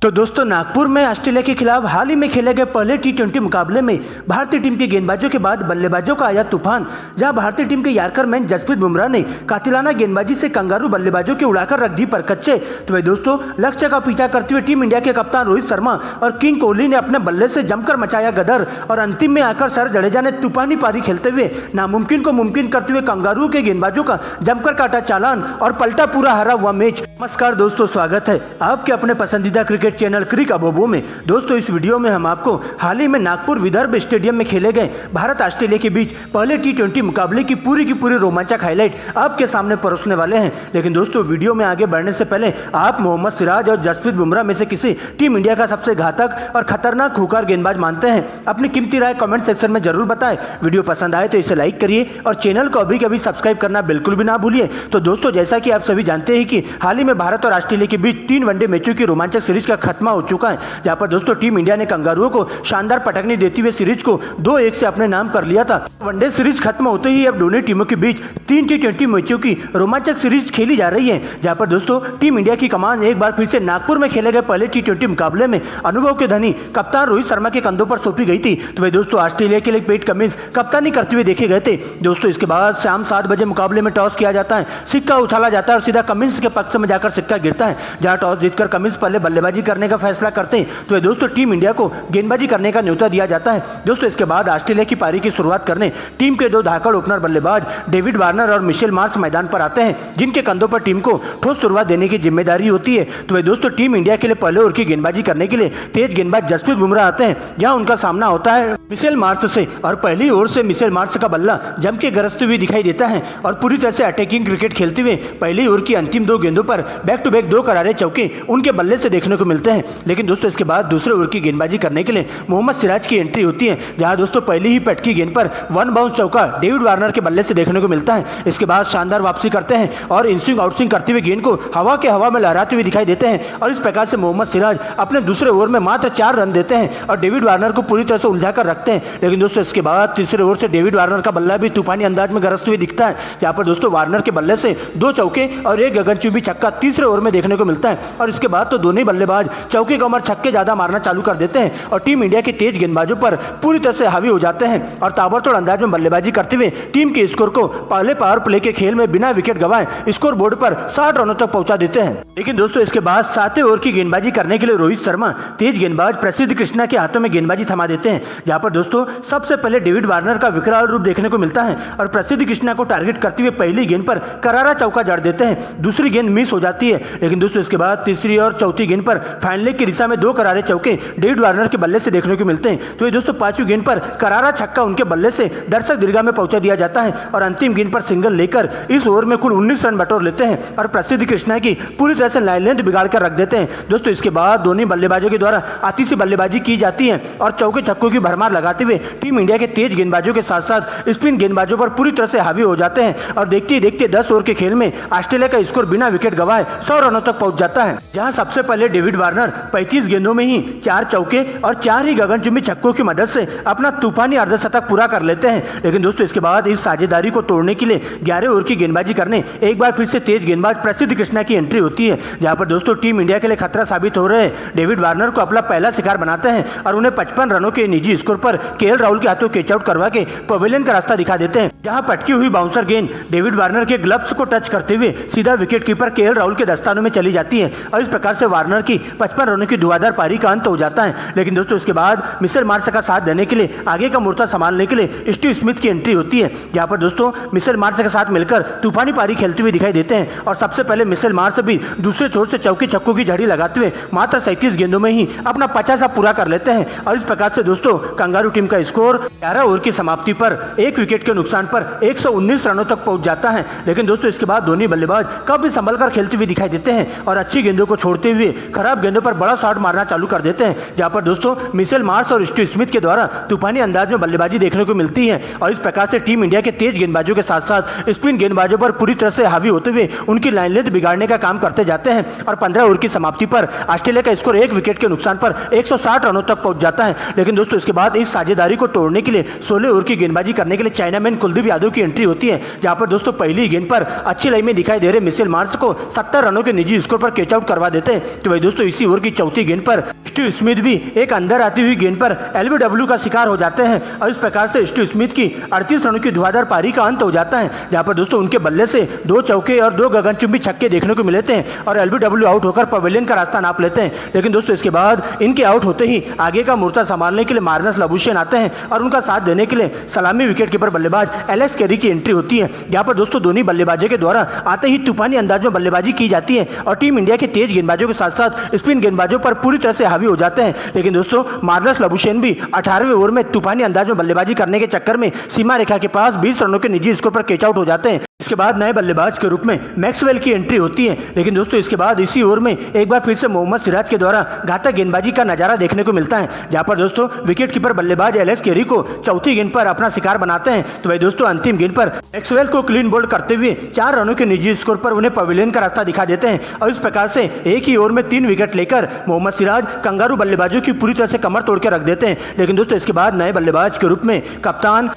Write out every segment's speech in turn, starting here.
तो दोस्तों नागपुर में ऑस्ट्रेलिया के खिलाफ हाल ही में खेले गए पहले टी20 मुकाबले में भारतीय टीम के गेंदबाजों के बाद बल्लेबाजों का आया तूफान। जहां भारतीय टीम के यार्कर मैन जसप्रीत बुमराह ने कातिलाना गेंदबाजी से कंगारू बल्लेबाजों के उड़ाकर रख दी पर कच्चे। तो वही दोस्तों लक्ष्य का पीछा करते हुए टीम इंडिया के कप्तान रोहित शर्मा और किंग कोहली ने अपने बल्ले से जमकर मचाया गदर और अंतिम में आकर सर जडेजा ने तूफानी पारी खेलते हुए नामुमकिन को मुमकिन करते हुए कंगारू के गेंदबाजों का जमकर काटा चालान और पलटा पूरा हारा हुआ मैच। नमस्कार दोस्तों, स्वागत है आपके अपने पसंदीदा क्रिकेट चैनल क्रिक अबोबो में। दोस्तों इस वीडियो में हम आपको हाल ही में नागपुर विदर्भ स्टेडियम में खेले गए भारत ऑस्ट्रेलिया के बीच पहले टी20 मुकाबले की पूरी रोमांचक हाईलाइट आपके सामने परोसने वाले हैं। लेकिन दोस्तों वीडियो में आगे बढ़ने से पहले आप मोहम्मद सिराज और जसप्रीत बुमराह में से किसी टीम इंडिया का सबसे घातक और खतरनाक खूंखार गेंदबाज मानते हैं? अपनी कीमती राय कमेंट सेक्शन में जरूर बताएं। वीडियो पसंद आए तो इसे लाइक करिए और चैनल को अभी कभी सब्सक्राइब करना बिल्कुल भी ना भूलिए। तो दोस्तों जैसा कि आप सभी जानते हैं कि हाल ही में भारत और ऑस्ट्रेलिया के बीच 3 वनडे मैचों की रोमांचक सीरीज का खत्मा हो चुका है, जहां पर दोस्तों टीम इंडिया ने कंगारुओं को शानदार पटकनी देते हुए सीरीज को 2-1 से अपने नाम कर लिया था। वनडे सीरीज खत्म होते ही अब दोनों टीमों के बीच 3 टी20 मैचों की रोमांचक सीरीज खेली जा रही है, जहां पर दोस्तों टीम इंडिया की कमान एक बार फिर से नागपुर में खेले गए पहले टी20 मुकाबले में अनुभव के धनी कप्तान रोहित शर्मा के कंधों पर सौंपी गई थी। तो वही दोस्तों ऑस्ट्रेलिया के लिए पैट कमिंस कप्तानी करते हुए देखे गए थे। दोस्तों इसके बाद शाम 7 बजे मुकाबले में टॉस किया जाता है, सिक्का उछाला जाता है और सीधा कमिंस के पक्ष में जाकर सिक्का गिरता है, जहां टॉस जीतकर कमिंस पहले बल्लेबाजी करने का फैसला करते हैं। तो दोस्तों टीम इंडिया को गेंदबाजी करने का न्योता दिया जाता है। दोस्तों इसके बाद ऑस्ट्रेलिया की पारी की शुरुआत करने टीम के 2 धाकड़ ओपनर बल्लेबाज डेविड वार्नर और मिशेल मार्श मैदान पर आते हैं, जिनके कंधों पर टीम को ठोस शुरुआत देने की जिम्मेदारी होती है। तो वही दोस्तों टीम इंडिया के लिए पहले ओवर की गेंदबाजी करने के लिए तेज गेंदबाज जसप्रीत बुमराह आते हैं, जहां उनका सामना होता है मिशेल मार्श से और पहली ओवर से मिशेल मार्श का बल्ला जम के गरजते हुए दिखाई देता है और पूरी तरह से अटैकिंग क्रिकेट खेलते हुए पहली ओवर की अंतिम 2 गेंदों पर बैक टू बैक 2 करारे चौके उनके बल्ले से देखने को मिलते हैं। लेकिन दोस्तों इसके बाद दूसरे ओवर की गेंदबाजी करने के लिए मोहम्मद सिराज की एंट्री होती है, जहां दोस्तों पहली ही पटकी गेंद पर 1 बाउंस चौका डेविड वार्नर के बल्ले से देखने को मिलता है। इसके बाद शानदार वापसी करते हैं और इन स्विंग आउट स्विंग करते हुए गेंद को हवा में लहराते हुए दिखाई देते हैं और इस प्रकार से मोहम्मद सिराज अपने दूसरे ओवर में मात्र 4 रन देते हैं और डेविड वार्नर को पूरी तरह से उलझा कर रखते हैं। लेकिन दोस्तों इसके बाद तीसरे ओवर से डेविड वार्नर का बल्ला भी तूफानी अंदाज में गरजते हुए दिखता है, जहां पर दोस्तों वार्नर के बल्ले से 2 चौके और 1 गगनचुंबी छक्का तीसरे ओवर में देखने को मिलता है और इसके बाद तो दोनों ही बल्लेबाज चौके कम और छक्के ज्यादा मारना चालू कर देते हैं और टीम इंडिया के तेज गेंदबाजों पर पूरी तरह से हावी हो जाते हैं और ताबड़तोड़ अंदाज में बल्लेबाजी करते हुए टीम के स्कोर को पहले पावर प्ले के खेल में बिना विकेट गंवाए स्कोर बोर्ड पर 60 रनों तक पहुंचा देते हैं। लेकिन दोस्तों इसके बाद 7वें ओवर की गेंदबाजी करने के लिए रोहित शर्मा तेज गेंदबाज प्रसिद्ध कृष्णा के हाथों में गेंदबाजी थमा देते हैं, जहां पर दोस्तों सबसे पहले डेविड वार्नर का विकराल रूप देखने को मिलता है और प्रसिद्ध कृष्णा को टारगेट करते हुए पहली गेंद पर करारा चौका जड़ देते हैं। दूसरी गेंद मिस हो जाती है, लेकिन दोस्तों इसके बाद तीसरी और चौथी गेंद पर फाइन लेग की दिशा में 2 करारे चौके डेविड वार्नर के बल्ले से देखने को मिलते हैं। तो ये दोस्तों 5वीं गेंद पर करारा छक्का उनके बल्ले से दर्शक दीर्घा में पहुंचा दिया जाता है और अंतिम गेंद पर सिंगल लेकर इस ओवर में कुल 19 रन बटोर लेते हैं और प्रसिद्ध कृष्णा की पूरी तरह से लाइन लेंथ बिगाड़ कर रख देते हैं। दोस्तों इसके बाद दोनों बल्लेबाजों के द्वारा आतिशी बल्लेबाजी की जाती है और चौके छक्कों की भरमार लगाते हुए टीम इंडिया के तेज गेंदबाजों के साथ साथ स्पिन गेंदबाजों पर पूरी तरह से हावी हो जाते हैं और देखते ही देखते 10 ओवर के खेल में ऑस्ट्रेलिया का स्कोर बिना विकेट गंवाए 100 रनों तक पहुंच जाता है, जहां सबसे पहले डेविड वार्नर 35 गेंदों में ही 4 चौके और 4 ही गगनचुंबी छक्कों की मदद से अपना तूफानी अर्धशतक पूरा कर लेते हैं। लेकिन दोस्तों इसके बाद इस साझेदारी को तोड़ने के लिए 11 ओवर की गेंदबाजी करने एक बार फिर से तेज गेंदबाज प्रसिद्ध कृष्णा की एंट्री होती है, जहां पर दोस्तों टीम इंडिया के लिए खतरा साबित हो रहे डेविड वार्नर को अपना पहला शिकार बनाते हैं और उन्हें 55 रनों के निजी स्कोर पर केएल राहुल के हाथों कैच आउट करवा के पवेलियन का रास्ता दिखा देते हैं, जहां पटकी हुई बाउंसर गेंद डेविड वार्नर के ग्लव्स को टच करते हुए सीधा विकेट कीपर केएल राहुल के दस्तानों में चली जाती है और इस प्रकार से वार्नर की 55 रनों की धुआंधार पारी का अंत हो जाता है। लेकिन दोस्तों इसके बाद मिशेल मार्श का साथ देने के लिए आगे का मोर्चा संभालने के लिए स्टीव स्मिथ की एंट्री होती है, जहां पर दोस्तों मिशेल मार्श के साथ मिलकर तूफानी पारी खेलते हुए दिखाई देते हैं और सबसे पहले मिशेल मार्श भी दूसरे छोर से चौके छक्कों की झड़ी लगाते हुए मात्र 37 गेंदों में ही अपना 50 पूरा कर लेते हैं और इस प्रकार से दोस्तों कंगारू टीम का स्कोर 11 ओवर की समाप्ति पर 1 विकेट के नुकसान पर 119 रनों तक पहुंच जाता है। लेकिन दोस्तों इसके बाद दोनों बल्लेबाज काफी संभल कर खेलते हुए दिखाई देते हैं और अच्छी गेंदों को छोड़ते हुए खराब गेंदों पर बड़ा शॉट मारना चालू कर देते हैं, जहां पर दोस्तों मिशेल मार्श और स्टीव स्मिथ के द्वारा तूफानी अंदाज में बल्लेबाजी देखने को मिलती है और इस प्रकार से टीम इंडिया के तेज गेंदबाजों के साथ साथ स्पिन गेंदबाजों पर पूरी तरह से हावी होते हुए उनकी लाइन लेंथ बिगाड़ने का काम करते जाते हैं और 15 ओवर की समाप्ति पर ऑस्ट्रेलिया का स्कोर 1 विकेट के नुकसान पर 160 रनों तक पहुंच जाता है। लेकिन दोस्तों इसके बाद इस साझेदारी को तोड़ने के लिए 16 ओवर की गेंदबाजी करने के लिए चाइनामैन कुलदीप यादव की एंट्री होती है, जहां पर दोस्तों पहली गेंद पर अच्छी लाइन में दिखाई दे रहे मिशेल मार्श को 70 रनों के निजी स्कोर पर कैच आउट करवा देते हैं। तो वही दोस्तों इसी ओवर की चौथी गेंद पर स्टीव स्मिथ भी एक अंदर आती हुई गेंद पर एलबीडब्ल्यू का शिकार हो जाते हैं और इस प्रकार से स्टीव स्मिथ की 38 रनों की धुआंधार पारी का अंत हो जाता है, जहां पर दोस्तों उनके बल्ले से 2 चौके और 2 गगनचुंबी छक्के देखने को मिलते हैं और एलबीडब्ल्यू आउट होकर पवेलियन का रास्ता नाप लेते हैं। लेकिन दोस्तों इसके बाद इनके आउट होते ही आगे का मोर्चा संभालने के लिए मार्नस लाबुशेन आते हैं और उनका साथ देने के लिए सलामी विकेटकीपर बल्लेबाज एलेक्स कैरी की एंट्री होती है, जहां पर दोस्तों दोनों बल्लेबाजों के द्वारा आते ही तूफानी अंदाज में बल्लेबाजी की जाती है और टीम इंडिया के तेज गेंदबाजों के साथ साथ स्पिन गेंदबाजों पर पूरी तरह से हावी हो जाते हैं। लेकिन दोस्तों मार्नस लाबुशेन भी 18वें ओवर में तूफानी अंदाज में बल्लेबाजी करने के चक्कर में सीमा रेखा के पास 20 रनों के निजी स्कोर पर कैच आउट हो जाते हैं। इसके बाद नए बल्लेबाज के रूप में मैक्सवेल की एंट्री होती है। लेकिन दोस्तों इसके बाद इसी ओवर में एक बार फिर से मोहम्मद सिराज के द्वारा घातक गेंदबाजी का नजारा देखने को मिलता है, जहां पर दोस्तों विकेटकीपर बल्लेबाज एलेक्स कैरी को चौथी गेंद पर अपना शिकार बनाते हैं। तो भाई दोस्तों अंतिम गेंद पर मैक्सवेल को क्लीन बोल्ड करते हुए 4 रनों के निजी स्कोर पर उन्हें पवेलियन का रास्ता दिखा देते हैं और इस प्रकार से एक ही ओवर में 3 विकेट लेकर मोहम्मद सिराज कंगारू बल्लेबाजों की पूरी तरह से कमर तोड़ के रख देते हैं। लेकिन दोस्तों इसके बाद नए बल्लेबाज के रूप में कप्तान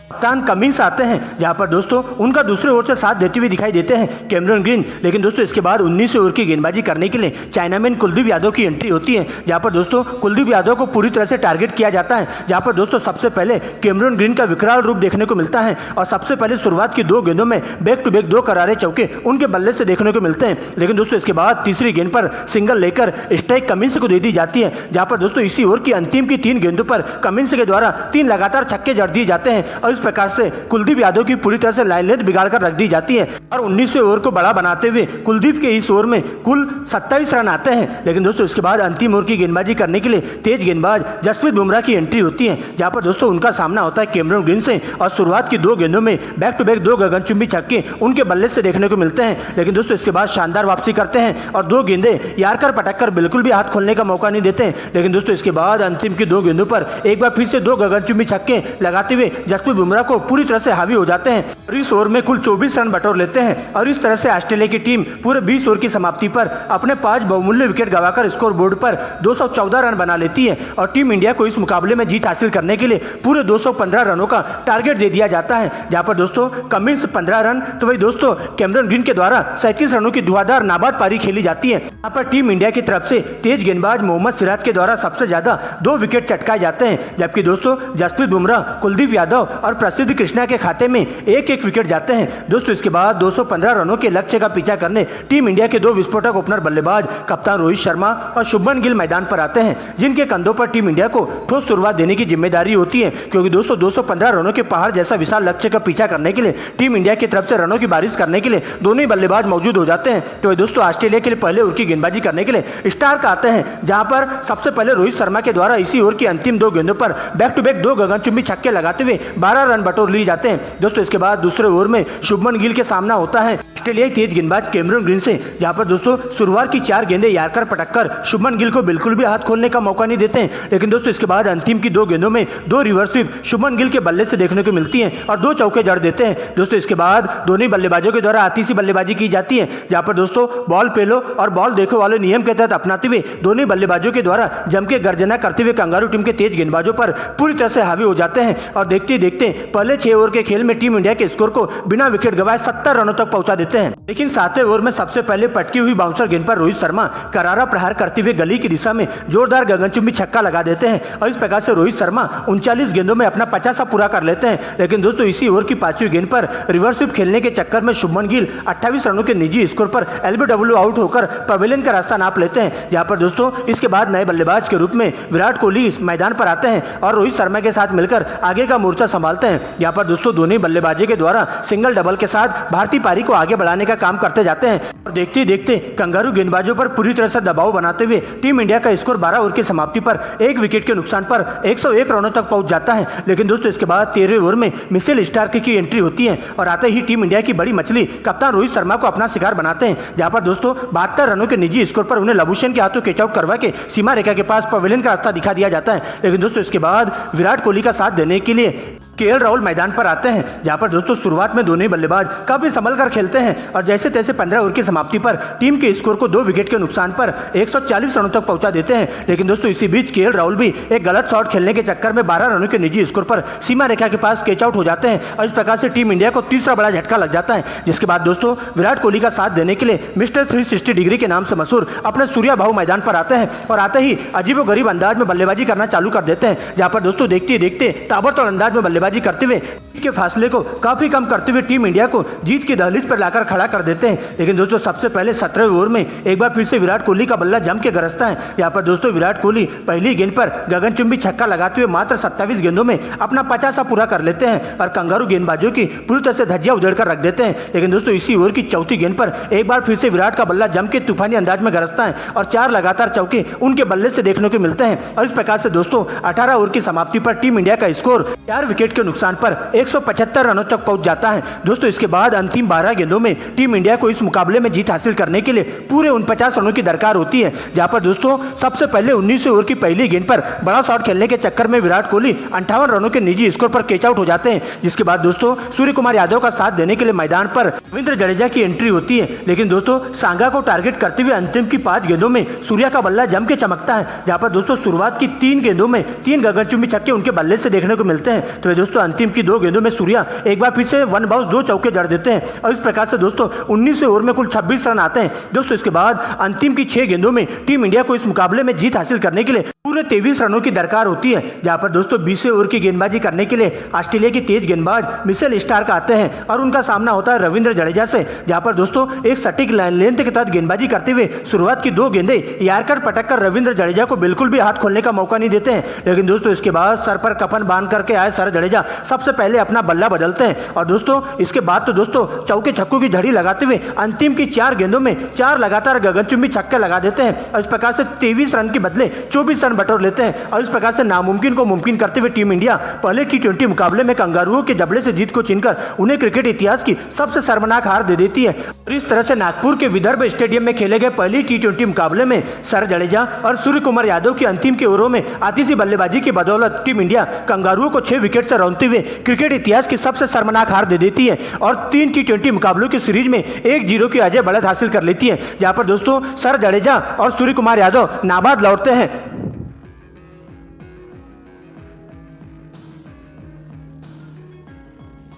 कमिंस आते हैं, जहां पर दोस्तों उनका दूसरे ओवर से साथ देते हुए दिखाई देते हैं कैमरन ग्रीन। लेकिन दोस्तों इसके बाद 19 ओवर की गेंदबाजी करने के लिए चाइनामैन कुलदीप यादव की एंट्री होती है, जहां पर दोस्तों कुलदीप यादव को पूरी तरह से टारगेट किया जाता है, जहां पर दोस्तों सबसे पहले कैमरन ग्रीन का विकराल रूप देखने को मिलता है और सबसे पहले शुरुआत की 2 गेंदों में बैक टू बैक 2 करारे चौके उनके बल्ले से देखने को मिलते हैं। लेकिन दोस्तों इसके बाद तीसरी गेंद पर सिंगल लेकर स्ट्राइक कमिंस को दे दी जाती है, जहां पर दोस्तों इसी ओवर की अंतिम की 3 गेंदों पर कमिंस के द्वारा 3 लगातार छक्के जड़ दिए जाते हैं और इस प्रकार से कुलदीप यादव की पूरी तरह से लाइन लेंथ बिगाड़ कर रख दी जाती है और 19वें ओवर को बड़ा बनाते हुए कुलदीप के इस ओवर में कुल 27 रन आते हैं। लेकिन दोस्तों इसके बाद अंतिम ओवर की गेंदबाजी करने के लिए तेज गेंदबाज जसप्रीत बुमराह की एंट्री होती है, जहां पर दोस्तों उनका सामना होता है कैमरन ग्रीन से और शुरुआत की 2 गेंदों में बैक टू बैक 2 गगनचुंबी छक्के उनके बल्ले से देखने को मिलते हैं। लेकिन दोस्तों इसके बाद शानदार वापसी करते हैं और 2 गेंदें यारकर पटक बिल्कुल भी हाथ खोलने का मौका नहीं देते हैं। लेकिन दोस्तों इसके बाद अंतिम की 2 गेंदों पर एक बार फिर से 2 गगनचुंबी छक्के लगाते हुए जसप्रीत बुमराह को पूरी तरह से हावी हो जाते हैं और इस ओवर में कुल 24 रन बटोर लेते हैं और इस तरह से ऑस्ट्रेलिया की टीम पूरे 20 ओवर की समाप्ति पर अपने 5 बहुमूल्य विकेट गंवाकर स्कोर बोर्ड पर 214 रन बना लेती है और टीम इंडिया को इस मुकाबले में जीत हासिल करने के लिए पूरे 215 रनों का टारगेट दे दिया जाता है, जहां पर दोस्तों कमिंस 15 रन तो वही दोस्तों कैमरन ग्रीन के द्वारा 37 रनों की धुआंधार नाबाद पारी खेली जाती है। यहाँ पर टीम इंडिया की तरफ से तेज गेंदबाज मोहम्मद सिराज के द्वारा सबसे ज्यादा 2 विकेट चटकाए जाते हैं, जबकि दोस्तों जसप्रीत बुमराह, कुलदीप यादव और प्रसिद्ध कृष्णा के खाते में एक विकेट जाते हैं। दोस्तों इसके बाद 215 रनों के लक्ष्य का पीछा करने टीम इंडिया के 2 विस्फोटक ओपनर बल्लेबाज कप्तान रोहित शर्मा और शुभमन गिल मैदान पर आते हैं, जिनके कंधों पर टीम इंडिया को ठोस शुरुआत देने की जिम्मेदारी होती है, क्योंकि दोस्तों 215 रनों के पहाड़ जैसा विशाल लक्ष्य का पीछा करने के लिए टीम इंडिया की तरफ से रनों की बारिश करने के लिए दोनों ही बल्लेबाज मौजूद हो जाते हैं। तो दोस्तों ऑस्ट्रेलिया के लिए पहले ओवर की गेंदबाजी करने के लिए स्टार्क आते हैं, जहां पर सबसे पहले रोहित शर्मा के द्वारा इसी ओवर की अंतिम 2 गेंदों पर बैक टू बैक 2 गगनचुंबी छक्के लगाते हुए 12 रन बटोर लिए जाते हैं। दोस्तों इसके बाद दूसरे ओवर में शुभमन गिल के सामना होता है ऑस्ट्रेलियाई तेज गेंदबाज कैमरन ग्रीन से, जहां पर दोस्तों शुरुआत की 4 गेंदें यारकर पटककर शुभमन गिल को बिल्कुल भी हाथ खोलने का मौका नहीं देते हैं। लेकिन दोस्तों इसके बाद अंतिम की 2 गेंदों में 2 रिवर्स स्वीप शुभमन गिल के बल्ले से देखने को मिलती हैं और 2 चौके जड़ देते हैं। दोस्तों इसके बाद दोनों बल्लेबाजों के द्वारा आती सी बल्लेबाजी की जाती है, जहां पर दोस्तों बॉल पेलो और बॉल देखो वाले नियम के तहत अपनाते हुए दोनों बल्लेबाजों के द्वारा जम के गर्जना करते हुए कंगारू टीम के तेज गेंदबाजों पर पूरी तरह से हावी हो जाते हैं और देखते देखते पहले 6 ओवर के खेल में टीम इंडिया के स्कोर को बिना विकेट गंवाए 70 रनों तक पहुंचा देते हैं। लेकिन 7वें ओवर में सबसे पहले पटकी हुई बाउंसर गेंद पर रोहित शर्मा करारा प्रहार करते हुए गली की दिशा में जोरदार गगनचुंबी छक्का लगा देते हैं और इस प्रकार से रोहित शर्मा 39 गेंदों में अपना 50 पूरा कर लेते हैं। लेकिन दोस्तों इसी ओवर की 5वीं गेंद पर रिवर्स स्वीप खेलने के चक्कर में शुभमन गिल 28 रनों के निजी स्कोर पर एलबीडब्ल्यू आउट होकर पवेलियन का रास्ता नाप लेते हैं, जहां पर दोस्तों इसके बाद नए बल्लेबाज के रूप में विराट कोहली इस मैदान पर आते हैं और रोहित शर्मा के साथ मिलकर आगे का मोर्चा संभालते हैं। यहाँ पर दोस्तों दोनों बल्लेबाजी के द्वारा सिंगल डबल के साथ भारतीय पारी को आगे बढ़ाने का काम करते जाते हैं और देखते ही देखते कंगारू गेंदबाजों पर पूरी तरह से दबाव बनाते हुए टीम इंडिया का स्कोर 12 ओवर की समाप्ति पर 1 विकेट के नुकसान पर 101 रनों तक पहुंच जाता है। लेकिन दोस्तों इसके बाद 13वें ओवर में मिशेल स्टार्क की एंट्री होती है और आते ही टीम इंडिया की बड़ी मछली कप्तान रोहित शर्मा को अपना शिकार बनाते हैं, जहां पर दोस्तों 72 रनों के निजी स्कोर पर उन्हें लाबुशेन के हाथों कैच आउट करवा के सीमा रेखा के पास पवेलियन का रास्ता दिखा दिया जाता है। लेकिन दोस्तों इसके बाद विराट कोहली का साथ देने के लिए केएल राहुल मैदान पर आते हैं, जहां पर दोस्तों शुरुआत में दोनों ही बल्लेबाज काफी संभल कर खेलते हैं और जैसे तैसे 15 ओवर की समाप्ति पर टीम के स्कोर को 2 विकेट के नुकसान पर 140 रनों तक पहुंचा देते हैं। लेकिन दोस्तों इसी बीच केएल राहुल भी एक गलत शॉट खेलने के चक्कर में 12 रनों के निजी स्कोर पर सीमा रेखा के पास कैच आउट हो जाते हैं और इस प्रकार से टीम इंडिया को तीसरा बड़ा झटका लग जाता है। जिसके बाद दोस्तों विराट कोहली का साथ देने के लिए मिस्टर 360 डिग्री के नाम से मशहूर अपने सूर्या भाऊ मैदान पर आते हैं और आते ही अजीबोगरीब अंदाज में बल्लेबाजी करना चालू कर देते हैं, जहां पर दोस्तों देखते ही देखते ताबड़तोड़ अंदाज में बल्लेबाजी करते हुए के फासले को काफी कम करते हुए टीम इंडिया को जीत की दहलीज पर लाकर खड़ा कर देते हैं। लेकिन दोस्तों सबसे पहले 17वें ओवर में एक बार फिर से विराट कोहली का बल्ला जम के गरजता है। यहाँ पर दोस्तों विराट कोहली पहली गेंद पर गगनचुंबी छक्का लगाते हुए मात्र 27 गेंदों में अपना 50 पूरा कर लेते हैं और कंगारू गेंदबाजों की पूरी तरह से धज्जियां उधेड़ कर रख देते हैं। लेकिन दोस्तों इसी ओवर की चौथी गेंद पर एक बार फिर से विराट का बल्ला जम के तूफानी अंदाज में गरजता है और 4 लगातार चौके उनके बल्ले से देखने को मिलते हैं और इस प्रकार से दोस्तों 18 ओवर की समाप्ति पर टीम इंडिया का स्कोर 4 विकेट के नुकसान पर 175 रनों तक पहुंच जाता है। दोस्तों इसके बाद अंतिम 12 गेंदों में टीम इंडिया को इस मुकाबले में जीत हासिल करने के लिए पूरे 49 रनों की दरकार होती है, जहां पर दोस्तों सबसे पहले 19 ओवर की पहली गेंद पर बड़ा शॉट खेलने के चक्कर में विराट कोहली 58 रनों के निजी स्कोर पर कैच आउट हो जाते हैं। जिसके बाद दोस्तों सूर्य कुमार यादव का साथ देने के लिए मैदान पर रविंद्र जडेजा की एंट्री होती है। लेकिन दोस्तों सांगा को टारगेट करते हुए अंतिम की 5 गेंदों में सूर्या का बल्ला जम के चमकता है, जहां पर दोस्तों शुरुआत की 3 गेंदों में 3 गगनचुंबी छक्के उनके बल्ले से देखने को मिलते हैं। तो दोस्तों अंतिम की 2 गेंदों में सूर्या एक बार फिर से 1 बाउंस 2 चौके जड़ देते हैं और इस प्रकार से दोस्तों 19 ओवर में कुल 26 रन आते हैं। दोस्तों इसके बाद अंतिम की 6 गेंदों में टीम इंडिया को इस मुकाबले में जीत हासिल करने के लिए पूरे 23 रनों की दरकार होती है, जहां पर दोस्तों 20वें ओवर की गेंदबाजी करने के लिए ऑस्ट्रेलिया के तेज गेंदबाज मिचेल स्टार्क आते हैं और उनका सामना होता है रविंद्र जडेजा से, जहां पर दोस्तों एक सटीक लेंथ के तहत गेंदबाजी करते हुए शुरुआत की 2 गेंदें यार्कर पटक कर रविंद्र जडेजा को बिल्कुल भी हाथ खोलने का मौका नहीं देते हैं। लेकिन दोस्तों इसके बाद सर पर कफन बांध करके आए सर जडेजा सबसे पहले अपना बल्ला बदलते हैं और दोस्तों इसके बाद तो दोस्तों चौके छक्कों की झड़ी लगाते हुए अंतिम की 4 गेंदों में 4 लगातार गगनचुंबी छक्के लगा देते हैं और इस प्रकार से 23 रन के बदले 24 रन बटोर लेते हैं और इस प्रकार से नामुमकिन को मुमकिन करते हुए टीम इंडिया पहले T20 मुकाबले में कंगारुओं के जबड़े से जीत को छीनकर उन्हें क्रिकेट इतिहास की सबसे शर्मनाक हार दे देती है। और इस तरह से नागपुर के विदर्भ स्टेडियम में खेले गए पहले T20 मुकाबले में सर जडेजा और सूर्य कुमार यादव की अंतिम के ओवरों में आतिशी बल्लेबाजी की बदौलत टीम इंडिया कंगारुओं को 6 विकेट से रौंदते हुए क्रिकेट इतिहास की सबसे शर्मनाक हार दे देती है और 3 T20 मुकाबलों की सीरीज में 1-0 की अजय बढ़त हासिल कर लेती है, जहां पर दोस्तों सर जडेजा और सूर्य कुमार यादव नाबाद लौटते हैं